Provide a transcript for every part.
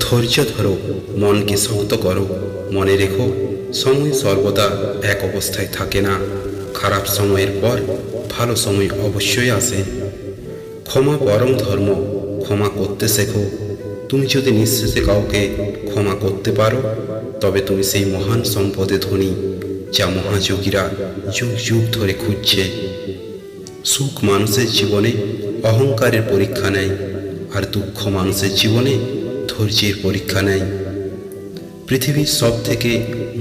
ধৈর্য ধরো, মনকে শক্ত করো। মনে রেখো, সময় সর্বদা এক অবস্থায় থাকে না। খারাপ সময়ের পর ভালো সময় অবশ্যই আসে। ক্ষমা পরম ধর্ম, ক্ষমা করতে শেখো। তুমি যদি নিঃশেষে কাউকে ক্ষমা করতে পারো, তবে তুমি সেই মহান সম্পদে ধনী, যা মহাযোগীরা যুগ যুগ ধরে খুঁজছে। সুখ মানুষের জীবনে অহংকারের পরীক্ষা নেয়, আর দুঃখ মানুষের জীবনে ধৈর্যের পরীক্ষা নেয়। পৃথিবীর সব থেকে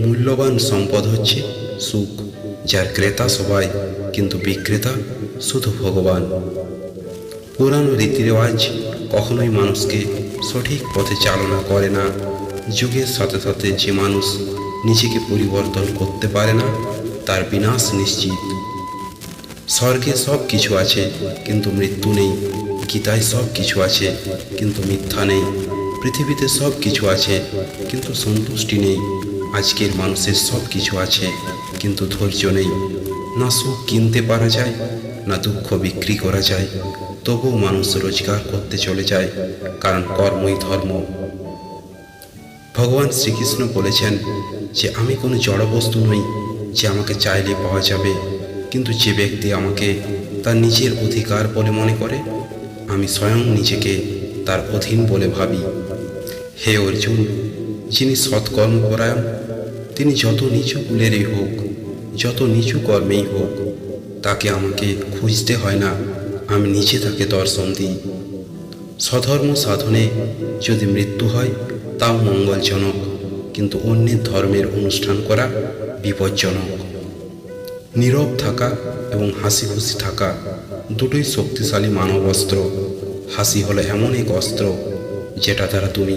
মূল্যবান সম্পদ হচ্ছে সুখ, যার ক্রেতা সবাই কিন্তু বিক্রেতা শুধু ভগবান। পুরানো রীতিরেওয়াজ কখনোই মানুষকে সঠিক পথে চালনা করে না। যুগের সাথে সাথে যে মানুষ নিজেকে পরিবর্তন করতে পারে না, তার বিনাশ নিশ্চিত। স্বর্গে সব কিছু আছে কিন্তু মৃত্যু নেই। গীতায় সব কিছু আছে কিন্তু মিথ্যা নেই। পৃথিবীতে সব কিছু আছে কিন্তু সন্তুষ্টি নেই। আজকের মানুষের সব কিছু আছে কিন্তু ধৈর্য নেই। না সুখ কিনতে পারা যায়, না দুঃখ বিক্রি করা যায়। তবুও মানুষ রোজগার করতে চলে যায়, কারণ কর্মই ধর্ম। ভগবান শ্রীকৃষ্ণ বলেছেন যে আমি কোনো জড়বস্তু নই যে আমাকে চাইলে পাওয়া যাবে, কিন্তু যে ব্যক্তি আমাকে তার নিজের অধিকার বলে মনে করে, আমি স্বয়ং নিজেকে তার অধীন বলে ভাবি। হে অর্জুন, যিনি সৎকর্মপরায়ণ, তিনি যত নিচু কুলেরই হোক, যত নিচু কর্মেই হোক, তাকে আমাকে খুঁজতে হয় না, আমি নিজে তাকে দর্শন দিই। স্বধর্ম সাধনে যদি মৃত্যু হয় তাও মঙ্গলজনক, কিন্তু অন্যের ধর্মের অনুষ্ঠান করা বিপজ্জনক। নীরব থাকা এবং হাসি খুশি থাকা দুটোই শক্তিশালী মানব অস্ত্র। হাসি হলো এমন এক অস্ত্র যেটা দ্বারা তুমি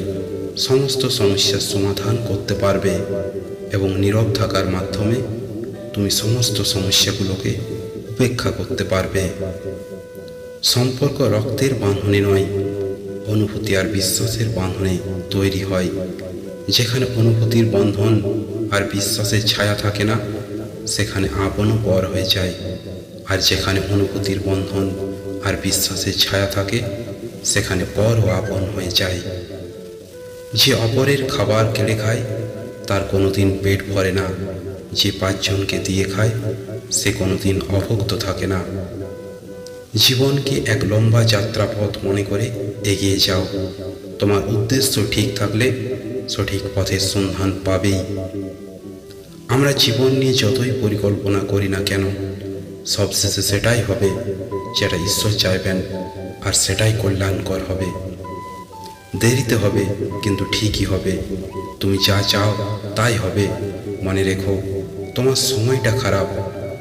সমস্ত সমস্যার সমাধান করতে পারবে, এবং নীরব থাকার মাধ্যমে তুমি সমস্ত সমস্যাগুলোকে উপেক্ষা করতে পারবে। সম্পর্ক রক্তের বাঁধনে নয়, অনুভূতি আর বিশ্বাসের বাঁধনে তৈরি হয়। যেখানে অনুভূতির বন্ধন আর বিশ্বাসের ছায়া থাকে না, সেখানে আপনও পর হয়ে যায়। আর যেখানে অনুভূতির বন্ধন আর বিশ্বাসের ছায়া থাকে, সেখানে পর ও আপন হয়ে যায়। যে অপরের খাবার কেড়ে খায় তার কোনোদিন পেট ভরে না। যে পাঁচজনকে দিয়ে খায় সে কোনোদিন অভুক্ত থাকে না। জীবনকে এক লম্বা যাত্রাপথ মনে করে এগিয়ে যাও। তোমার উদ্দেশ্য ঠিক থাকলে সঠিক পথের সন্ধান পাবেই। আমরা জীবন নিয়ে যতই পরিকল্পনা করি না কেন, সবশেষে সেটাই হবে যেটা ঈশ্বর চাইবেন, আর সেটাই কল্যাণকর হবে। দেরিতে হবে কিন্তু ঠিকই হবে। তুমি যা চাও তাই হবে। মনে রেখো, তোমার সময়টা খারাপ,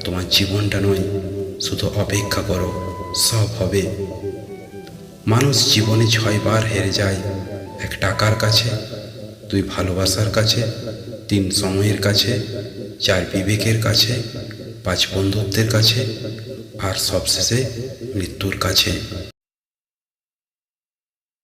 তোমার জীবনটা নয়। শুধু অপেক্ষা করো, সব হবে। মানুষ জীবনে 6 বার হেরে যায়। 1 টাকার কাছে, 2 ভালোবাসার কাছে, 3 সময়ের কাছে, 4 বিবেকের কাছে, 5 বন্ধুত্বের কাছে, আর সবশেষে মৃত্যুর কাছে।